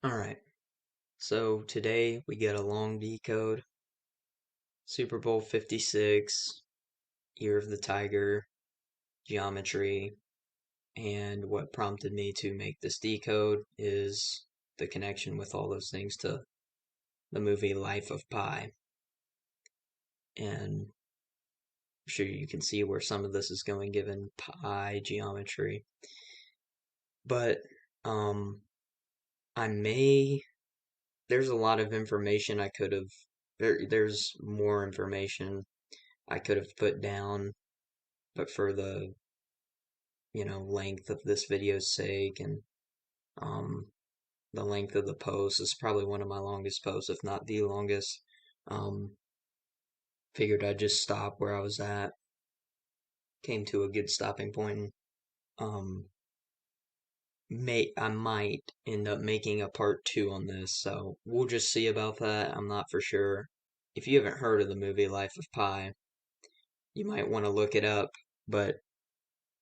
Alright, so today we get a long decode, Super Bowl 56, Year of the Tiger, geometry, and what prompted me to make this decode is the connection with all those things to the movie Life of Pi. And I'm sure you can see where some of this is going given pi geometry. But, um, I may, there's a lot of information I could have, there's more information I could have put down, but for the length of this video's sake and um the length of the post is probably one of my longest posts, if not the longest. Um, Figured I'd just stop where I was at. Came to a good stopping point. And, I might end up making a part two on this, so we'll just see about that. I'm not for sure. If you haven't heard of the movie Life of Pi, you might want to look it up, but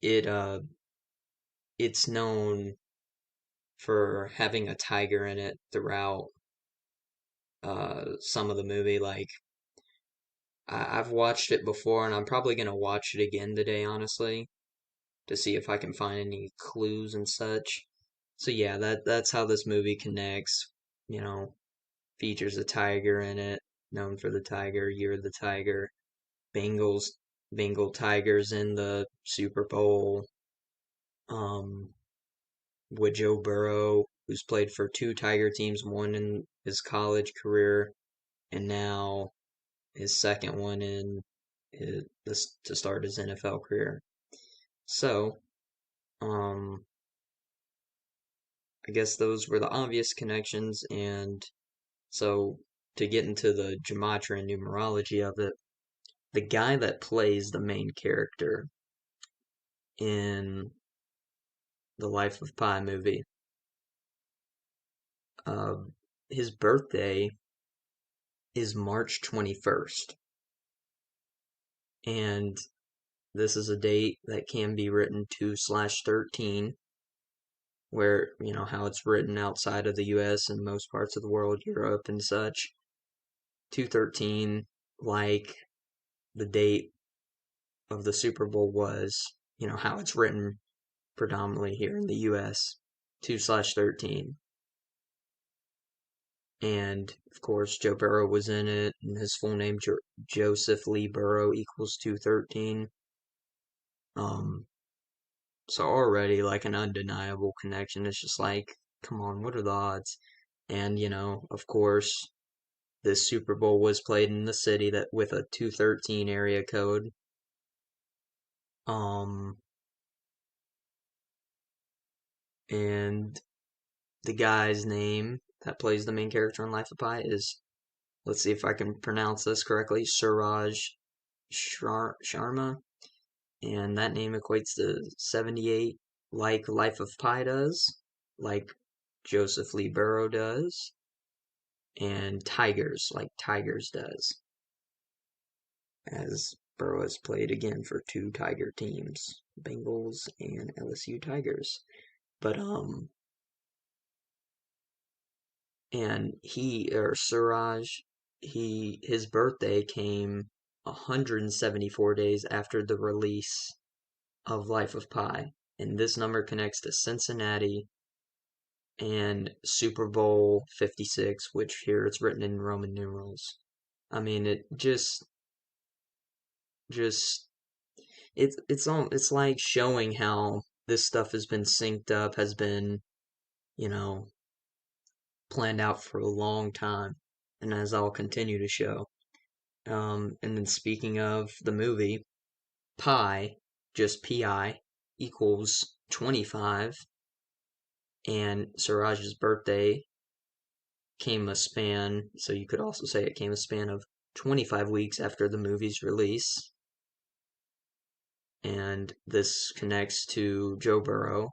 it it's known for having a tiger in it throughout some of the movie. Like I've watched it before, and I'm probably gonna watch it again today, honestly, to see if I can find any clues and such. So yeah, that's how this movie connects. You know, features a tiger in it, known for the tiger, Year of the Tiger, Bengals, Bengal Tigers in the Super Bowl. Um, with Joe Burrow, who's played for two Tiger teams, one in his college career, and now his second one in this to start his NFL career. So, um, I guess those were the obvious connections, and so to get into the gematria and numerology of it, the guy that plays the main character in the Life of Pi movie, uh, his birthday is March 21st, and this is a date that can be written 2/13, where, how it's written outside of the US and most parts of the world, Europe and such. 213, like the date of the Super Bowl was, how it's written predominantly here in the US, 2/13. And of course, Joe Burrow was in it, and his full name, Joseph Lee Burrow, equals 213. Um, so already like an undeniable connection. It's just like, come on, what are the odds? And, of course, this Super Bowl was played in the city that with a 213 area code. Um, and the guy's name that plays the main character in Life of Pi is, let's see if I can pronounce this correctly, Suraj Sharma. And that name equates to 78, like Life of Pi does, like Joseph Lee Burrow does, and Tigers, like Tigers does, as Burrow has played again for two Tiger teams, Bengals and LSU Tigers. But and Suraj, his birthday came 174 days after the release of Life of Pi, and this number connects to Cincinnati and Super Bowl 56, which here it's written in Roman numerals. I mean, it just it's like showing how this stuff has been synced up, has been, you know, planned out for a long time, and as I'll continue to show. And then speaking of the movie, pi, just pi, equals 25, and Suraj's birthday came a span, so you could also say it came a span of 25 weeks after the movie's release. And this connects to Joe Burrow,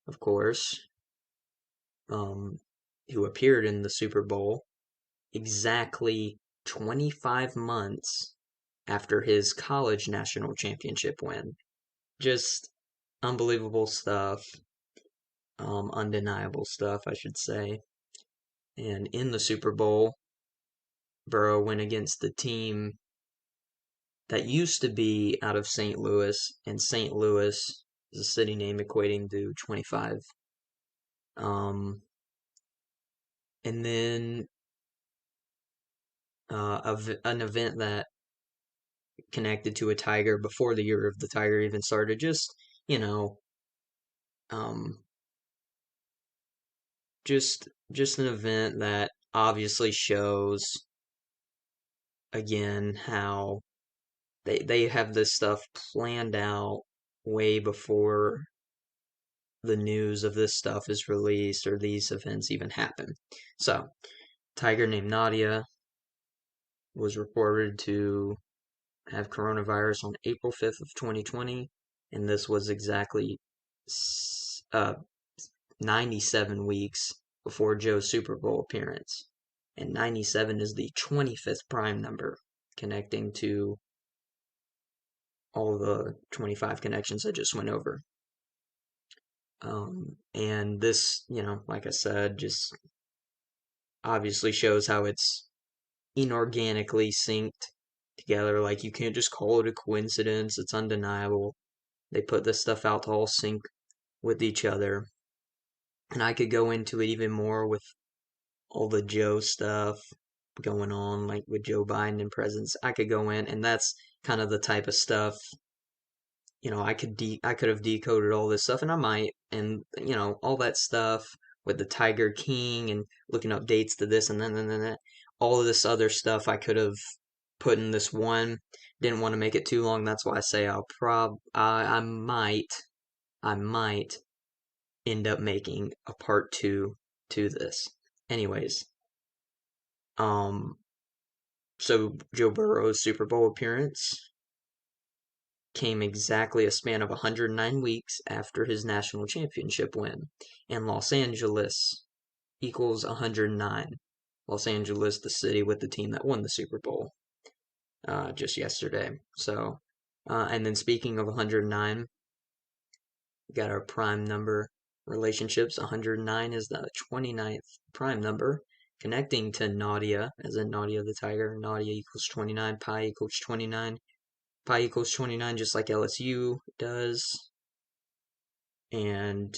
of course, who appeared in the Super Bowl exactly 25 months after his college national championship win. Just unbelievable stuff. Undeniable stuff, I should say. And in the Super Bowl, Burrow went against the team that used to be out of St. Louis, and St. Louis is a city name equating to 25. Um, and then an event that connected to a tiger before the year of the tiger even started. You know, um, just an event that obviously shows again how they have this stuff planned out way before the news of this stuff is released or these events even happen. So, tiger named Nadia was reported to have coronavirus on April 5th of 2020, and this was exactly uh, 97 weeks before Joe's Super Bowl appearance. And 97 is the 25th prime number, connecting to all the 25 connections I just went over. And this, like I said, just obviously shows how it's inorganically synced together. Like, you can't just call it a coincidence, it's undeniable. They put this stuff out to all sync with each other. And I could go into it even more with all the Joe stuff going on, like with Joe Biden and presence. I could go in, and that's kind of the type of stuff. I could have decoded all this stuff, and I might, and all that stuff with the Tiger King and looking up dates to this and then that, all of this other stuff I could have put in this one. Didn't want to make it too long. That's why I say I might end up making a part two to this. Anyways, um, so Joe Burrow's Super Bowl appearance came exactly a span of 109 weeks after his national championship win, and Los Angeles equals 109. Los Angeles, the city with the team that won the Super Bowl just yesterday. So, and then speaking of 109, we got our prime number relationships. 109 is the 29th prime number, connecting to Nadia, as in Nadia the Tiger. Nadia equals 29, pi equals 29. Pi equals 29, just like LSU does. And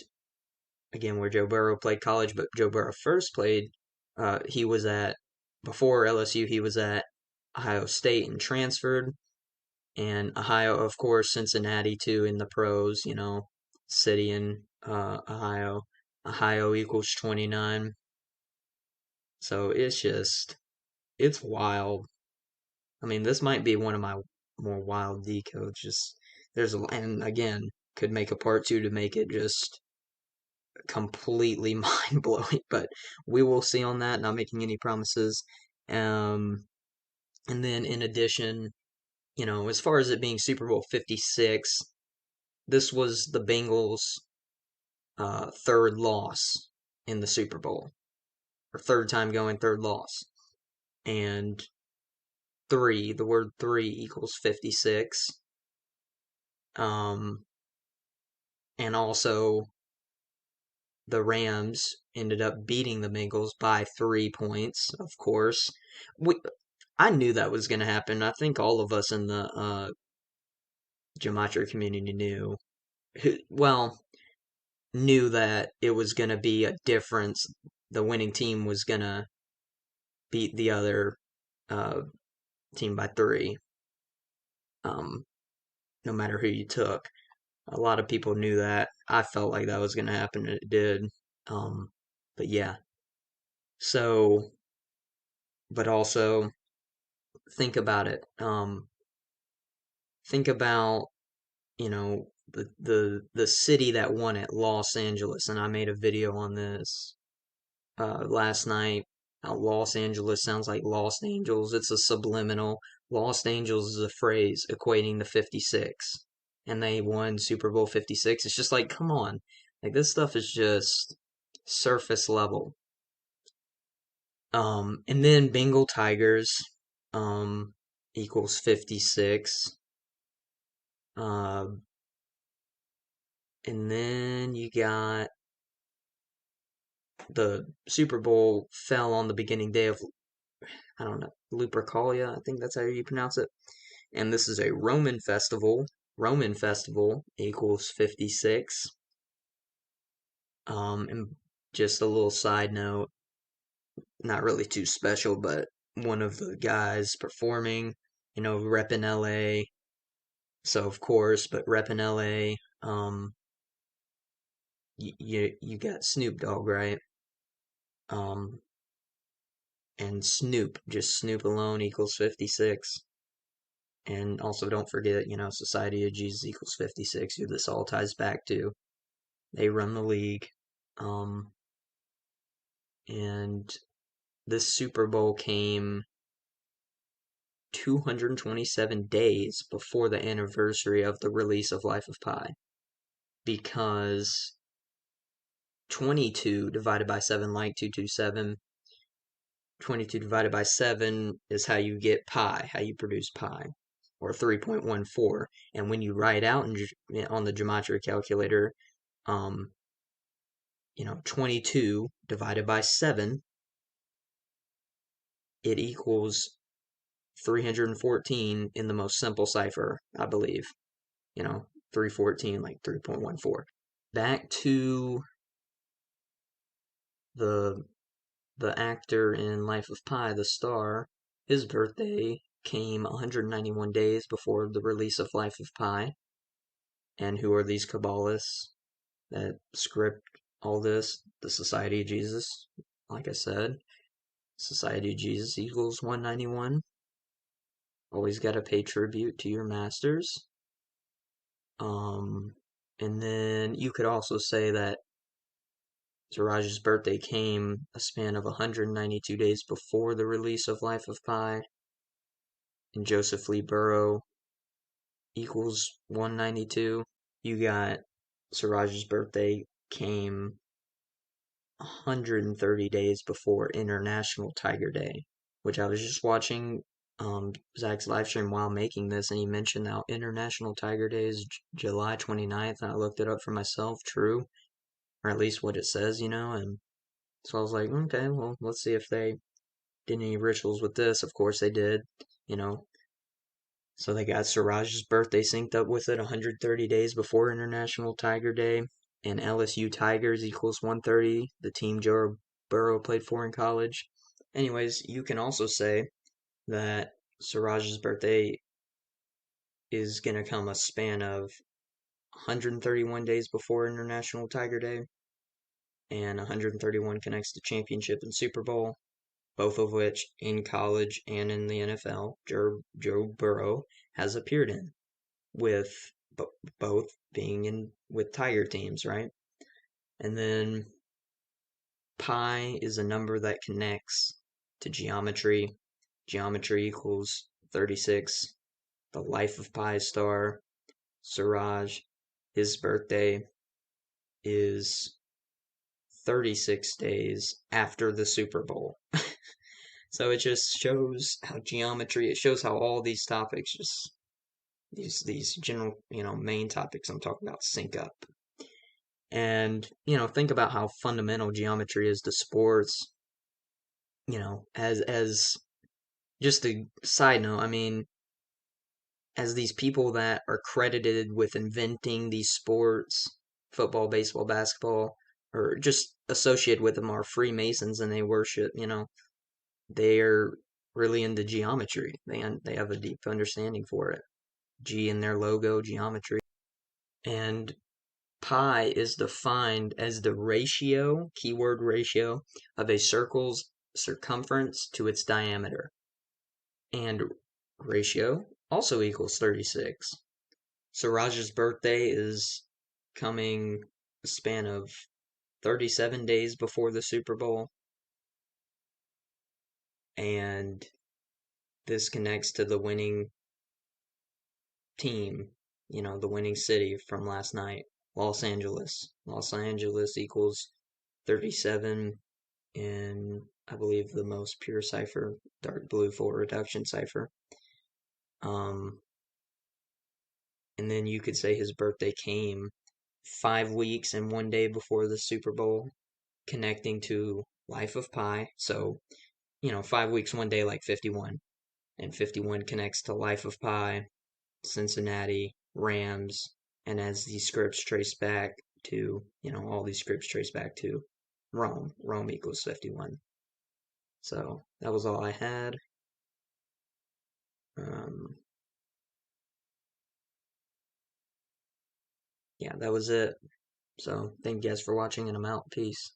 again, where Joe Burrow played college, but Joe Burrow first played, before LSU, he was at Ohio State and transferred. And Ohio, of course, Cincinnati too in the pros, city in Ohio. Ohio equals 29. So it's wild. I mean, this might be one of my more wild decodes. And again, could make a part two to make it just completely mind blowing, but we will see on that, not making any promises. And then in addition, as far as it being Super Bowl 56, this was the Bengals' third loss in the Super Bowl, or third time going, third loss. And the word three equals 56. And also, the Rams ended up beating the Bengals by 3 points, of course. I knew that was going to happen. I think all of us in the gematria community knew that it was going to be a difference. The winning team was going to beat the other uh, team by 3, no matter who you took. A lot of people knew that. I felt like that was going to happen, and it did. But yeah. So, but also think about it. Think about the city that won it, Los Angeles, and I made a video on this last night. How Los Angeles sounds like Lost Angels. It's a subliminal. Lost Angels is a phrase equating to 56, and they won Super Bowl 56. It's just like, come on, like this stuff is just surface level. And then Bengal Tigers, equals 56. Uh, and then you got the Super Bowl fell on the beginning day of, I don't know, Lupercalia, I think that's how you pronounce it. And this is a Roman festival. Roman festival equals 56. And just a little side note, not really too special, but one of the guys performing, repping LA. So of course, but repping LA, you got Snoop Dogg, right? Um, and Snoop, just Snoop alone equals 56. And also don't forget, Society of Jesus equals 56, who this all ties back to. They run the league. Um, and this Super Bowl came 227 days before the anniversary of the release of Life of Pi. Because 22 divided by 7, like 227, 22 divided by 7 is how you get pi, how you produce pi, or 3.14. And when you write out on the gematria calculator, um, 22 divided by 7, it equals 314 in the most simple cipher, I believe. 314, like 3.14. Back to the the actor in Life of Pi, the star, his birthday came 191 days before the release of Life of Pi. And who are these Kabbalists that script all this? The Society of Jesus, like I said. Society of Jesus equals 191. Always got to pay tribute to your masters. And then you could also say that Siraj's birthday came a span of 192 days before the release of Life of Pi, and Joseph Lee Burrow equals 192. You got Siraj's birthday came 130 days before International Tiger Day, which I was just watching Zach's live stream while making this, and he mentioned that International Tiger Day is July 29th, and I looked it up for myself, true, or at least what it says, and so I was like, okay, well, let's see if they did any rituals with this. Of course they did, you know. So they got Siraj's birthday synced up with it 130 days before International Tiger Day. And LSU Tigers equals 130, the team Joe Burrow played for in college. Anyways, you can also say that Siraj's birthday is going to come a span of 131 days before International Tiger Day, and 131 connects to championship and Super Bowl, both of which in college and in the NFL, Joe Burrow has appeared in, with both being in with Tiger teams, right? And then pi is a number that connects to geometry. Geometry equals 36. The life of Pi star, Siraj, his birthday is 36 days after the Super Bowl. So it just shows how geometry, it shows how all these topics just these general, main topics I'm talking about sync up. And, think about how fundamental geometry is to sports, as just a side note, I mean, as these people that are credited with inventing these sports, football, baseball, basketball, or just associated with them are Freemasons, and they worship, they're really into geometry. They have a deep understanding for it. G in their logo, geometry. And pi is defined as the ratio, keyword ratio, of a circle's circumference to its diameter. And ratio also equals 36. Siraj's birthday is coming a span of 37 days before the Super Bowl. And this connects to the winning team, the winning city from last night, Los Angeles. Los Angeles equals 37 in, I believe, the most pure cipher, dark blue full reduction cipher. And then you could say his birthday came 5 weeks and 1 day before the Super Bowl. connecting to Life of Pi. So, 5 weeks, one day, like 51. And 51 connects to Life of Pi, Cincinnati, Rams, and as these scripts trace back to, all these scripts trace back to Rome. Rome equals 51. So that was all I had. Um, yeah, that was it. So thank you guys for watching, and I'm out. Peace.